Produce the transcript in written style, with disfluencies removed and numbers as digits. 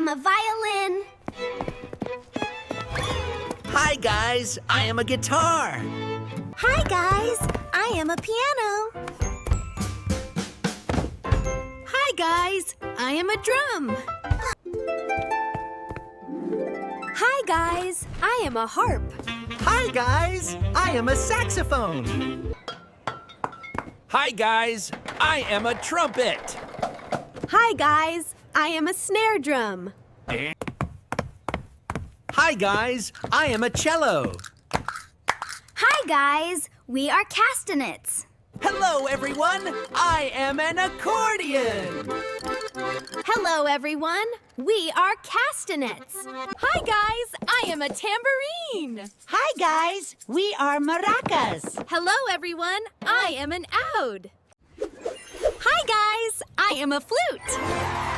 am a violin. Hi guys, I am a guitar. Hi guys, I am a piano. Hi guys, I am a drum. Hi guys, I am a harp. Hi guys, I am a saxophone. Hi guys, I am a trumpet. Hi guys, I am a snare drum. Hi guys, I am a cello. Hi guys, we are castanets. Hello everyone, I am an accordion. Hello everyone, we are castanets. Hi guys, I am a tambourine. Hi guys, we are maracas. Hello everyone, I am an oud. Hi guys, I am a flute.